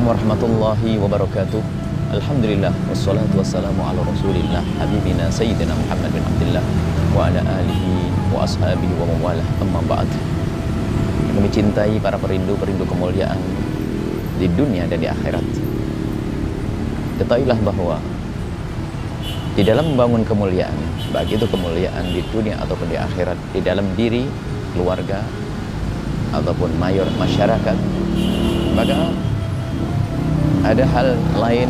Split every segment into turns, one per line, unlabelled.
Assalamualaikum warahmatullahi wabarakatuh. Alhamdulillah wassalatu wassalamu ala rasulillah habibina sayyidina Muhammad bin Abdullah wa ala alihi wa ashabihi wa mawalah, amma ba'd. Kami cintai para perindu-perindu kemuliaan di dunia dan di akhirat. Ketahuilah bahwa di dalam membangun kemuliaan, baik itu kemuliaan di dunia ataupun di akhirat, di dalam diri, keluarga ataupun masyarakat, maka ada hal lain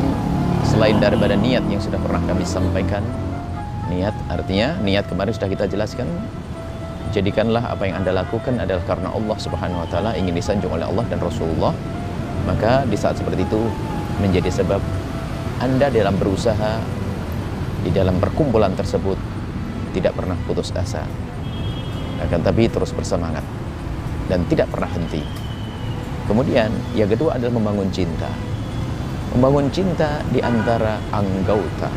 selain daripada niat yang sudah pernah kami sampaikan. Niat artinya, niat kemarin sudah kita jelaskan. Jadikanlah apa yang Anda lakukan adalah karena Allah Subhanahu wa Ta'ala, ingin disanjung oleh Allah dan Rasulullah. Maka di saat seperti itu menjadi sebab Anda dalam berusaha di dalam perkumpulan tersebut tidak pernah putus asa, akan tapi terus bersemangat dan tidak pernah henti. Kemudian yang kedua adalah membangun cinta. Membangun cinta di antara anggota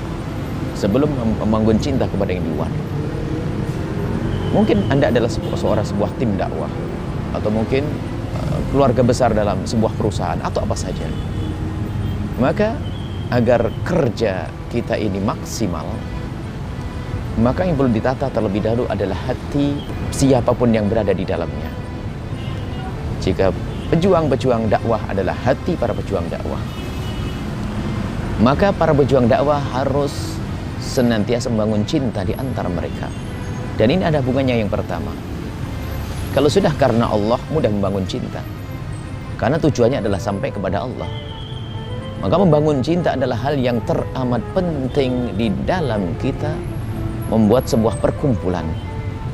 sebelum membangun cinta kepada yang di luar. Mungkin Anda adalah sebuah tim dakwah, atau mungkin keluarga besar dalam sebuah perusahaan, atau apa saja. Maka agar kerja kita ini maksimal, maka yang perlu ditata terlebih dahulu adalah hati siapapun yang berada di dalamnya. Jika pejuang-pejuang dakwah adalah hati para pejuang dakwah, maka para pejuang dakwah harus senantiasa membangun cinta di antara mereka. Dan ini ada hubungannya yang pertama. Kalau sudah karena Allah, mudah membangun cinta, karena tujuannya adalah sampai kepada Allah. Maka membangun cinta adalah hal yang teramat penting di dalam kita membuat sebuah perkumpulan.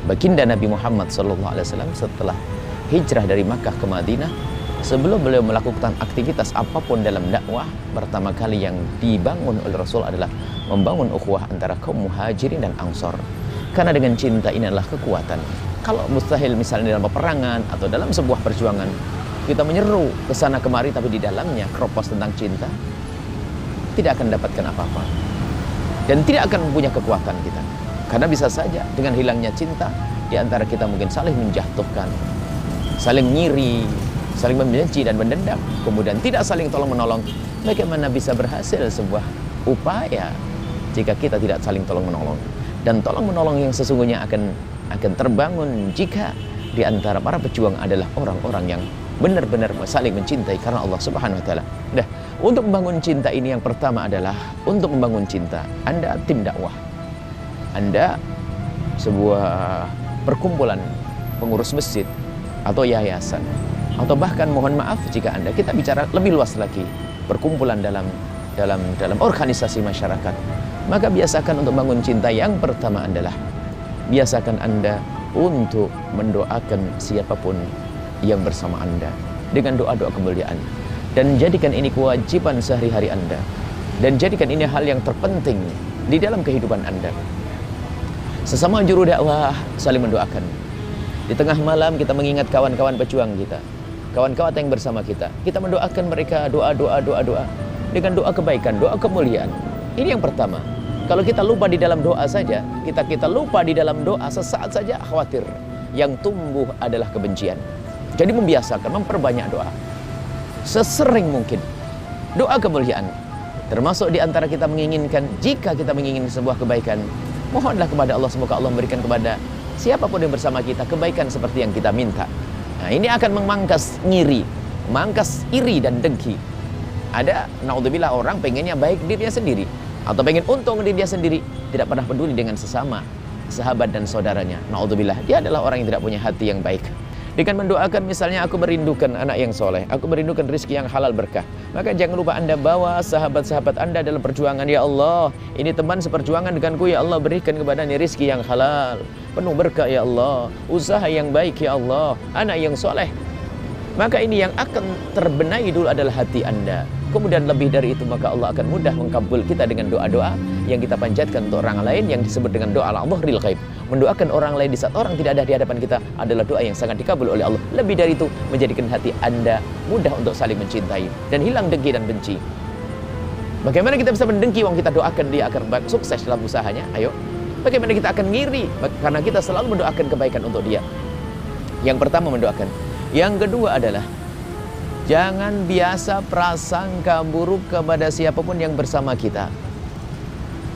Baginda Nabi Muhammad SAW setelah hijrah dari Makkah ke Madinah, sebelum beliau melakukan aktivitas apapun dalam dakwah, pertama kali yang dibangun oleh Rasul adalah membangun ukhuwah antara kaum muhajirin dan ansor. Karena dengan cinta ini adalah kekuatan. Kalau mustahil misalnya dalam peperangan atau dalam sebuah perjuangan, kita menyeru ke sana kemari tapi di dalamnya keropos tentang cinta, tidak akan dapatkan apa-apa. Dan tidak akan punya kekuatan kita. Karena bisa saja dengan hilangnya cinta, di antara kita mungkin saling menjatuhkan, saling ngiri, saling membenci dan mendendam, kemudian tidak saling tolong-menolong. Bagaimana bisa berhasil sebuah upaya jika kita tidak saling tolong-menolong? Dan tolong-menolong yang sesungguhnya akan terbangun jika di antara para pejuang adalah orang-orang yang benar-benar saling mencintai karena Allah Subhanahu wa Ta'ala. Nah, untuk membangun cinta ini yang pertama adalah untuk membangun cinta. Anda tim dakwah, Anda sebuah perkumpulan pengurus masjid atau yayasan, atau bahkan mohon maaf jika kita bicara lebih luas lagi, perkumpulan dalam organisasi masyarakat, maka biasakan untuk bangun cinta yang pertama adalah biasakan Anda untuk mendoakan siapapun yang bersama Anda dengan doa-doa kemuliaan, dan jadikan ini kewajiban sehari-hari Anda, dan jadikan ini hal yang terpenting di dalam kehidupan Anda. Sesama juru dakwah saling mendoakan. Di tengah malam kita mengingat kawan-kawan pejuang kita, kawan-kawan yang bersama kita. Kita mendoakan mereka doa dengan doa kebaikan, doa kemuliaan. Ini yang pertama. Kalau kita lupa di dalam doa saja, kita lupa di dalam doa sesaat saja, khawatir yang tumbuh adalah kebencian. Jadi membiasakan, memperbanyak doa sesering mungkin. Doa kemuliaan termasuk di antara kita menginginkan, jika kita menginginkan sebuah kebaikan, mohonlah kepada Allah, semoga Allah memberikan kepada siapapun yang bersama kita kebaikan seperti yang kita minta. Nah, ini akan memangkas ngiri, memangkas iri dan dengki. Ada, naudzubillah, orang pengennya baik dirinya sendiri, atau pengen untung dirinya sendiri, tidak pernah peduli dengan sesama sahabat dan saudaranya. Naudzubillah, dia adalah orang yang tidak punya hati yang baik. Dengan mendoakan misalnya, aku merindukan anak yang soleh, aku merindukan rezeki yang halal berkah, maka jangan lupa Anda bawa sahabat-sahabat Anda dalam perjuangan. Ya Allah, ini teman seperjuangan denganku, ya Allah, berikan kepadanya rezeki yang halal, penuh berkah, ya Allah, usaha yang baik, ya Allah, anak yang soleh. Maka ini yang akan terbenahi dulu adalah hati Anda. Kemudian lebih dari itu, maka Allah akan mudah mengkabul kita dengan doa-doa yang kita panjatkan untuk orang lain, yang disebut dengan doa al-dhahril ghaib. Mendoakan orang lain di saat orang tidak ada di hadapan kita adalah doa yang sangat dikabul oleh Allah. Lebih dari itu, menjadikan hati Anda mudah untuk saling mencintai dan hilang dengki dan benci. Bagaimana kita bisa mendengki wong kita doakan dia agar sukses dalam usahanya? Ayo. Bagaimana kita akan ngiri karena kita selalu mendoakan kebaikan untuk dia? Yang pertama mendoakan. Yang kedua adalah Jangan biasa prasangka buruk kepada siapapun yang bersama kita,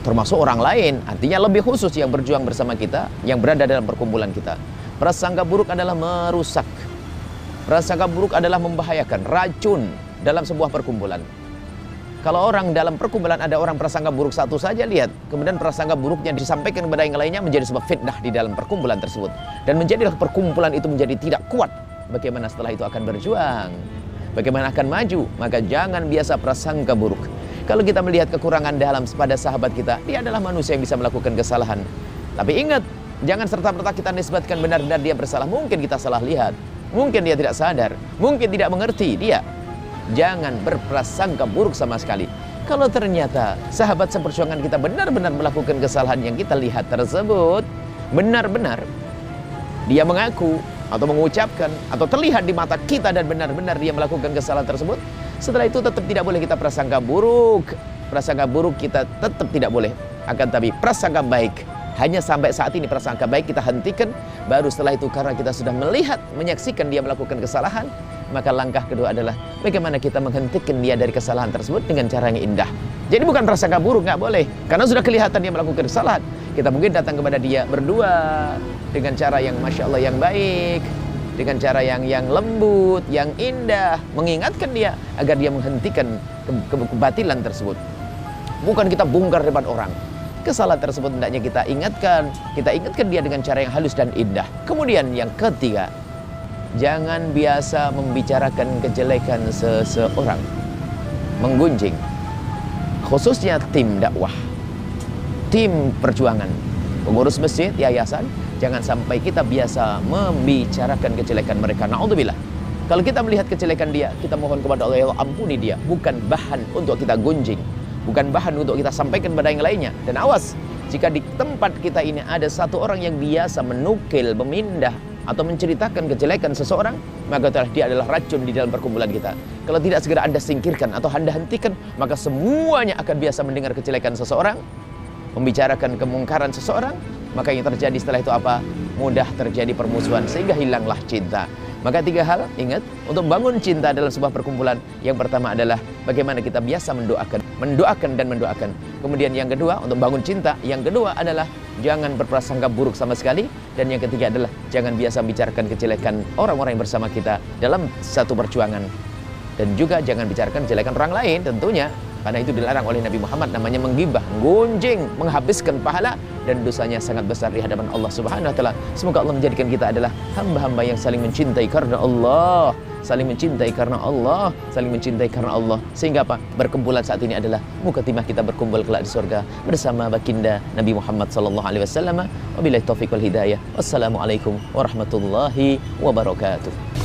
termasuk orang lain, artinya lebih khusus yang berjuang bersama kita, yang berada dalam perkumpulan kita. Prasangka buruk adalah merusak. Prasangka buruk adalah membahayakan, racun dalam sebuah perkumpulan. Kalau orang dalam perkumpulan ada orang prasangka buruk satu saja, lihat, kemudian prasangka buruknya disampaikan kepada yang lainnya, menjadi sebab fitnah di dalam perkumpulan tersebut. Dan menjadilah perkumpulan itu menjadi tidak kuat. Bagaimana setelah itu akan berjuang? Bagaimana akan maju? Maka jangan biasa prasangka buruk. Kalau kita melihat kekurangan dalam pada sahabat kita, dia adalah manusia yang bisa melakukan kesalahan. Tapi ingat, jangan serta-merta kita nisbatkan benar-benar dia bersalah. Mungkin kita salah lihat, mungkin dia tidak sadar, mungkin tidak mengerti dia. Jangan berprasangka buruk sama sekali. Kalau ternyata sahabat seperjuangan kita benar-benar melakukan kesalahan yang kita lihat tersebut, benar-benar dia mengaku atau mengucapkan atau terlihat di mata kita dan benar-benar dia melakukan kesalahan tersebut, setelah itu tetap tidak boleh kita prasangka buruk. Prasangka buruk kita tetap tidak boleh. Akan tapi prasangka baik, hanya sampai saat ini prasangka baik kita hentikan. Baru setelah itu karena kita sudah melihat, menyaksikan dia melakukan kesalahan, maka langkah kedua adalah bagaimana kita menghentikan dia dari kesalahan tersebut dengan cara yang indah. Jadi bukan prasangka buruk, nggak boleh. Karena sudah kelihatan dia melakukan kesalahan. Kita mungkin datang kepada dia berdua dengan cara yang Masya Allah yang baik, dengan cara yang lembut, yang indah, mengingatkan dia agar dia menghentikan kebatilan tersebut. Bukan kita bongkar depan orang. Kesalahan tersebut hendaknya kita ingatkan dia dengan cara yang halus dan indah. Kemudian yang ketiga, jangan biasa membicarakan kejelekan seseorang, menggunjing, khususnya tim dakwah, tim perjuangan, pengurus masjid, yayasan. Jangan sampai kita biasa membicarakan kejelekan mereka. Na'udzubillah. Kalau kita melihat kejelekan dia, kita mohon kepada Allah, ya Allah ampuni dia. Bukan bahan untuk kita gunjing, bukan bahan untuk kita sampaikan kepada yang lainnya. Dan awas, jika di tempat kita ini ada satu orang yang biasa menukil, memindah atau menceritakan kejelekan seseorang, maka dia adalah racun di dalam perkumpulan kita. Kalau tidak segera Anda singkirkan atau Anda hentikan, maka semuanya akan biasa mendengar kejelekan seseorang, membicarakan kemungkaran seseorang. Maka yang terjadi setelah itu apa? Mudah terjadi permusuhan sehingga hilanglah cinta. Maka tiga hal, ingat, untuk bangun cinta dalam sebuah perkumpulan. Yang pertama adalah bagaimana kita biasa mendoakan. Kemudian yang kedua, untuk bangun cinta, yang kedua adalah jangan berprasangka buruk sama sekali. Dan yang ketiga adalah jangan biasa membicarakan kejelekan orang-orang yang bersama kita dalam satu perjuangan. Dan juga jangan bicarakan kejelekan orang lain tentunya. Karena itu dilarang oleh Nabi Muhammad, namanya menggibah, gunjing, menghabiskan pahala, dan dosanya sangat besar di hadapan Allah Subhanahu wa taala. Semoga Allah menjadikan kita adalah hamba-hamba yang saling mencintai karena Allah, saling mencintai karena Allah, saling mencintai karena Allah. Sehingga apa? Berkumpulan saat ini adalah mukaddimah kita berkumpul kelak di surga bersama baginda Nabi Muhammad sallallahu alaihi wasallam. Wabillahi taufiq wal hidayah. Wassalamualaikum warahmatullahi wabarakatuh.